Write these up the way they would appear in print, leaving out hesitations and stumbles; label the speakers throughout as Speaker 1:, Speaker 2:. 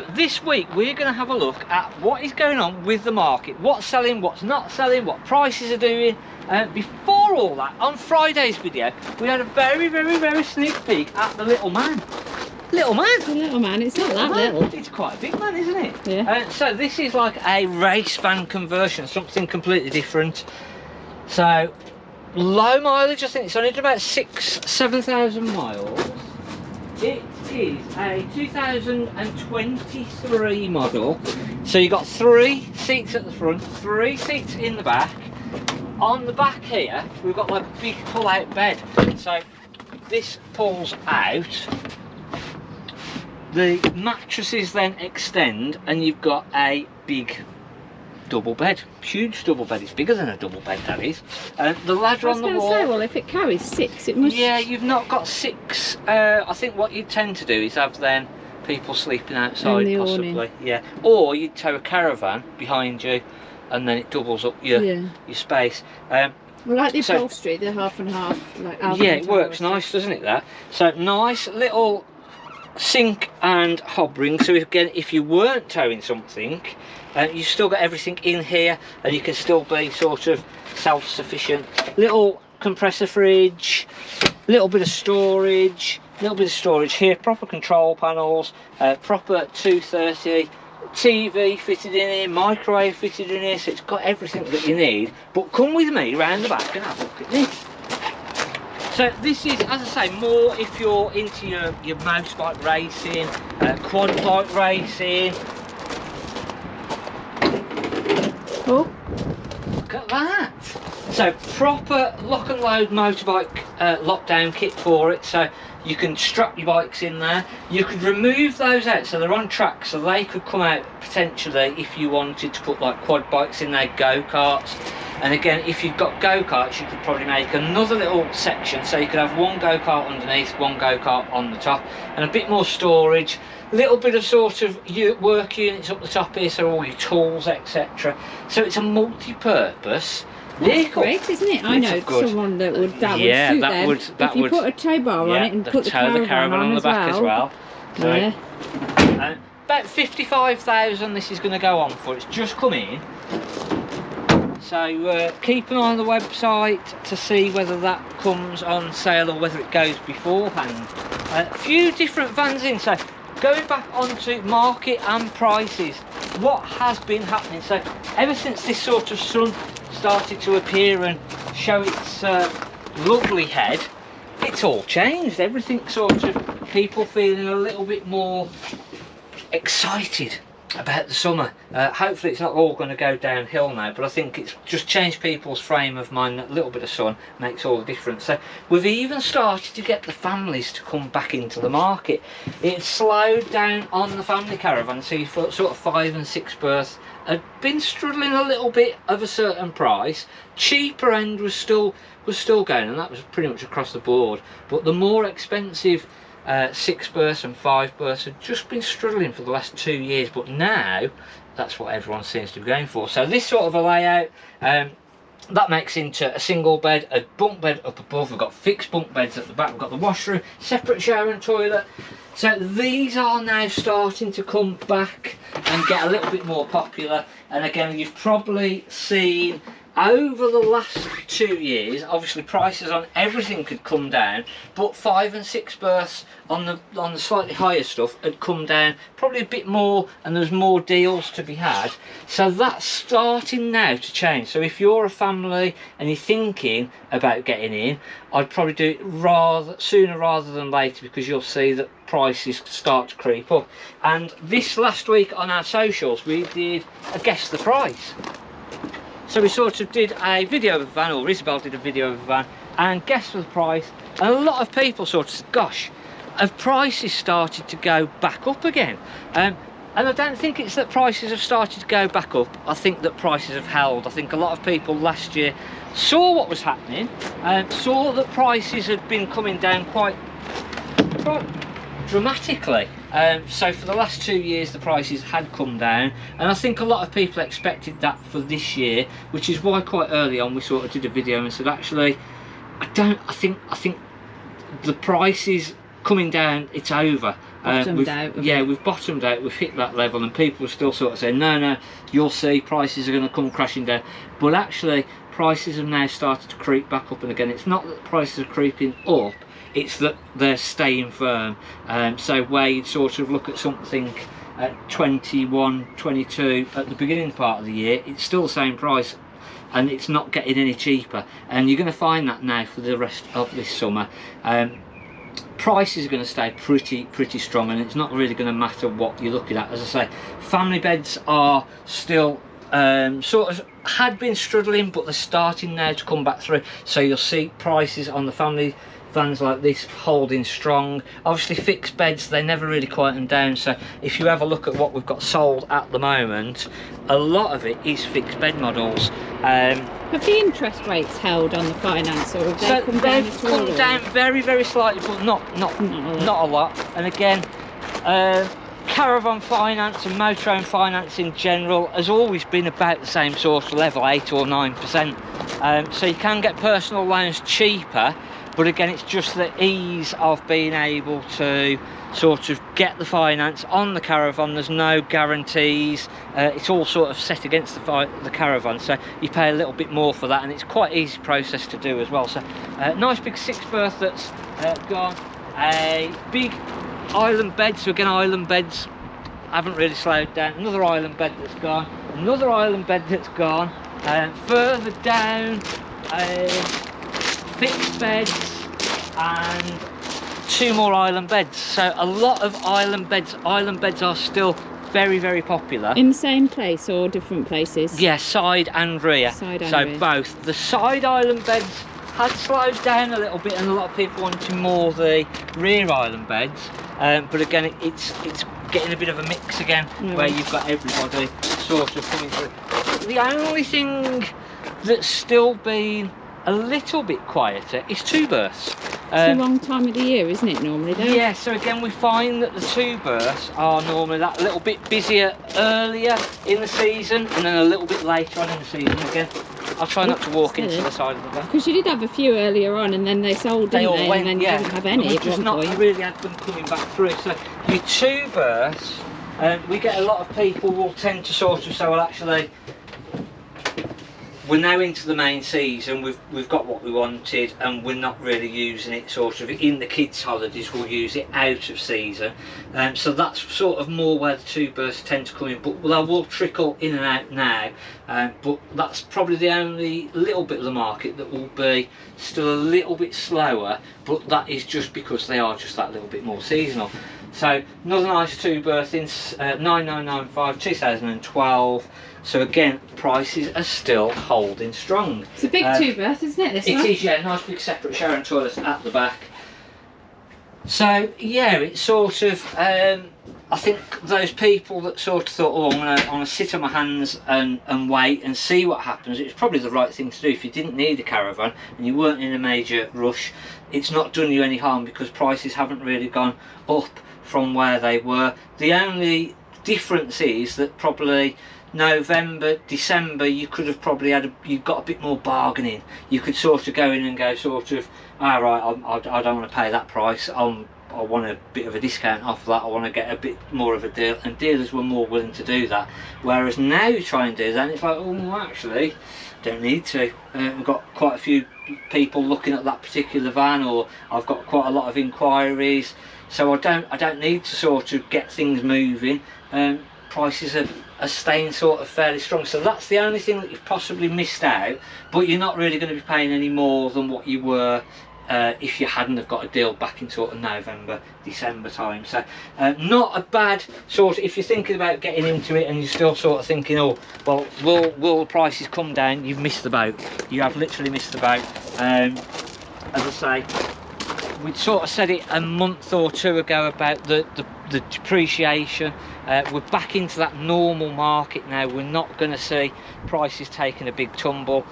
Speaker 1: So this week we're going to have a look at what is going on with the market, what's selling, what's not selling, what prices are doing. Before all that, on Friday's video we had a very sneak peek at the little man. Little man?
Speaker 2: The little man, it's not that little.
Speaker 1: It's quite a big man, isn't it?
Speaker 2: Yeah.
Speaker 1: So this is like a race van conversion, something completely different. So low mileage, I think it's only about 7,000 miles. It is a 2023 model. So you've got 3 seats at the front, 3 seats in the back. On the back here, we've got like a big pull-out bed. So this pulls out. The mattresses then extend, and you've got a big double bed, huge double bed. It's bigger than a double bed, that is. The ladder on the wall. I was going to say, well, if it carries 6, it must. Yeah, you've not got 6. I think what you tend to do is have then people sleeping outside, possibly. Awning. Yeah, or you tow a caravan behind you, and then it doubles up your space. Well,
Speaker 2: like the upholstery, they're half and half. Like
Speaker 1: yeah, it works nice, doesn't it? That so nice little sink and hob ring. So again, if you weren't towing something, you've still got everything in here, and you can still be sort of self-sufficient. Little compressor fridge, little bit of storage here, proper control panels, proper 230 TV fitted in here, microwave fitted in here, so it's got everything that you need. But come with me round the back and have a look at this. So this is, as I say, more if you're into your motorbike racing, quad bike racing.
Speaker 2: Oh,
Speaker 1: look at that! So proper lock and load motorbike lockdown kit for it. So you can strap your bikes in there. You could remove those out, so they're on track, so they could come out potentially if you wanted to put like quad bikes in there, go-karts. And again, if you've got go-karts, you could probably make another little section, so you could have one go-kart underneath, one go-kart on the top, and a bit more storage, little bit of sort of work units up the top here, so all your tools, etc. So it's a multi-purpose vehicle.
Speaker 2: That's great, isn't it? I know someone that would suit them. If you put a tow bar on it and put the caravan on the back as well.
Speaker 1: So, yeah. About 55,000 this is going to go on for. It's just come in. So keep an eye on the website to see whether that comes on sale or whether it goes beforehand. A few different vans in. So going back onto market and prices, what has been happening? So ever since this sort of sun started to appear and show its lovely head, it's all changed. Everything sort of, people feeling a little bit more excited about the summer. Hopefully it's not all going to go downhill now, but I think it's just changed people's frame of mind. A little bit of sun makes all the difference. So we've even started to get the families to come back into the market. It's slowed down on the family caravan, so you've got sort of 5 and 6 berths had been struggling a little bit of a certain price. Cheaper end was still going, and that was pretty much across the board, but the more expensive 6 berths and 5 berths have just been struggling for the last 2 years, but now that's what everyone seems to be going for. So this sort of a layout, that makes into a single bed, a bunk bed up above. We've got fixed bunk beds at the back, we've got the washroom, separate shower and toilet. So these are now starting to come back and get a little bit more popular. And again, you've probably seen over the last 2 years, obviously prices on everything could come down, but 5 and 6 berths on the slightly higher stuff had come down probably a bit more, and there's more deals to be had. So that's starting now to change. So if you're a family and you're thinking about getting in, I'd probably do it sooner rather than later, because you'll see that prices start to creep up. And this last week on our socials we did a guess the price. So we sort of did a video of a van, or Isabel did a video of a van, and guessed the price. And a lot of people sort of said, gosh, have prices started to go back up again? And I don't think it's that prices have started to go back up. I think that prices have held. I think a lot of people last year saw what was happening, and saw that prices had been coming down quite dramatically. So for the last 2 years the prices had come down, and I think a lot of people expected that for this year, which is why quite early on we sort of did a video and said, actually I think the prices coming down, it's over.
Speaker 2: bottomed out.
Speaker 1: Yeah, we've bottomed out, we've hit that level, and people are still sort of saying, no, you'll see prices are going to come crashing down. But actually, prices have now started to creep back up, and again, it's not that prices are creeping up, it's that they're staying firm. So where you'd sort of look at something at 21, 22 at the beginning part of the year, it's still the same price, and it's not getting any cheaper, and you're going to find that now for the rest of this summer. Prices are going to stay pretty strong, and it's not really going to matter what you're looking at. As I say, family beds are still sort of had been struggling, but they're starting now to come back through, so you'll see prices on the family vans like this holding strong. Obviously fixed beds, they never really quieten down, so if you have a look at what we've got sold at the moment, a lot of it is fixed bed models.
Speaker 2: Have the interest rates held on the finance, or have they come down at all?
Speaker 1: They've come down very slightly, but not a lot. And again, Caravan Finance and motorhome finance in general has always been about the same sort of level, 8 or 9%. So you can get personal loans cheaper, but again, it's just the ease of being able to sort of get the finance on the Caravan. There's no guarantees, it's all sort of set against the Caravan, so you pay a little bit more for that, and it's quite easy process to do as well. So nice big 6 berth that's gone, a big island bed, so again, island beds haven't really slowed down. Another island bed that's gone, another island bed that's gone, further down, fixed beds, and 2 more island beds. So a lot of island beds are still very popular.
Speaker 2: In the same place or different places?
Speaker 1: Yeah, side and rear.
Speaker 2: Side and rear.
Speaker 1: Both. The side island beds had slowed down a little bit, and a lot of people wanting more the rear island beds, but again, it's getting a bit of a mix again, where you've got everybody sort of coming through. The only thing that's still been a little bit quieter is 2 berths.
Speaker 2: It's a long time of the year, isn't it, normally, though?
Speaker 1: Yeah, so again, we find that the 2 berths are normally that little bit busier earlier in the season, and then a little bit later on in the season. Again, I'll try not to walk into the side of the van.
Speaker 2: Because you did have a few earlier on, and then they sold, didn't they? And then you didn't have any at one point.
Speaker 1: Just not really had them coming back through. So your 2 berths, we get a lot of people will tend to sort of say, well, actually, we're now into the main season, we've got what we wanted, and we're not really using it sort of in the kids' holidays, we'll use it out of season. So that's sort of more where the 2 berths tend to come in, but they will trickle in and out now. But that's probably the only little bit of the market that will be still a little bit slower, but that is just because they are just that little bit more seasonal. So another nice 2 berth in 9995 2012. So again, prices are still holding strong.
Speaker 2: It's a big 2 berth, isn't it, this one?
Speaker 1: It is, yeah, nice big separate shower and toilet at the back. So yeah, it's sort of, I think those people that sort of thought, oh, I'm going to sit on my hands and wait and see what happens, it's probably the right thing to do. If you didn't need a caravan and you weren't in a major rush, it's not done you any harm, because prices haven't really gone up from where they were. The only difference is that probably November, December, you could have probably you've got a bit more bargaining. You could sort of go in and go sort of, all right, I don't want to pay that price, I want a bit of a discount off that, I want to get a bit more of a deal, and dealers were more willing to do that. Whereas now you try and do that, and it's like, oh, well, actually, don't need to. We've got quite a few people looking at that particular van, or I've got quite a lot of inquiries, so I don't need to sort of get things moving. Prices are staying sort of fairly strong, so that's the only thing that you've possibly missed out, but you're not really going to be paying any more than what you were if you hadn't have got a deal back in sort of November, December time. So not a bad sort of, if you're thinking about getting into it and you're still sort of thinking, oh, well, will the prices come down, you've missed the boat. You have literally missed the boat. As I say, we'd sort of said it a month or 2 ago about the depreciation. We're back into that normal market now. We're not going to see prices taking a big tumble.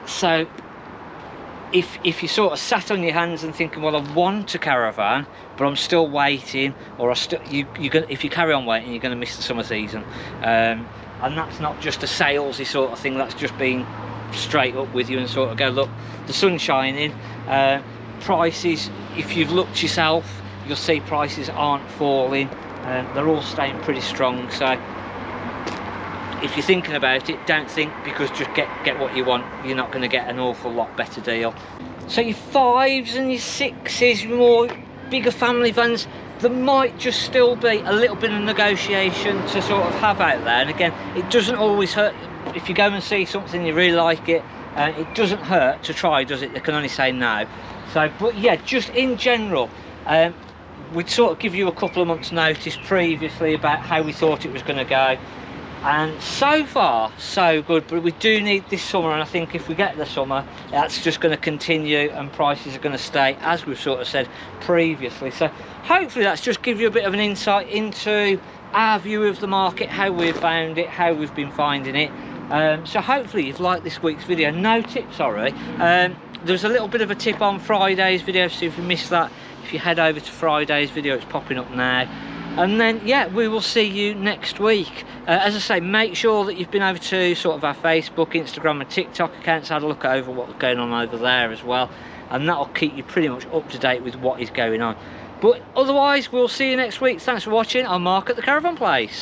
Speaker 1: So if you sort of sat on your hands and thinking, well, I want a caravan, but I'm still waiting, or if you carry on waiting, you're going to miss the summer season. And that's not just a salesy sort of thing. That's just being straight up with you and sort of go, look, the sun's shining. Prices, if you've looked yourself, you'll see prices aren't falling. They're all staying pretty strong. So if you're thinking about it, don't think because just get what you want, you're not going to get an awful lot better deal. So your 5s and your 6s, your more bigger family vans, there might just still be a little bit of negotiation to sort of have out there. And again, it doesn't always hurt if you go and see something you really like it. It doesn't hurt to try, does it? They can only say no. So, but yeah, just in general, we'd sort of give you a couple of months notice previously about how we thought it was going to go, and so far so good. But we do need this summer, and I think if we get the summer, that's just going to continue and prices are going to stay as we've sort of said previously. So hopefully that's just give you a bit of an insight into our view of the market, how we've found it, how we've been finding it. So hopefully you've liked this week's video. No tip, sorry. There's a little bit of a tip on Friday's video, so if you missed that, if you head over to Friday's video, it's popping up now. And then yeah, we will see you next week. As I say, make sure that you've been over to sort of our Facebook, Instagram and TikTok accounts, had a look over what's going on over there as well, and that'll keep you pretty much up to date with what is going on. But otherwise, we'll see you next week. Thanks for watching. I'm Mark at the Caravan Place.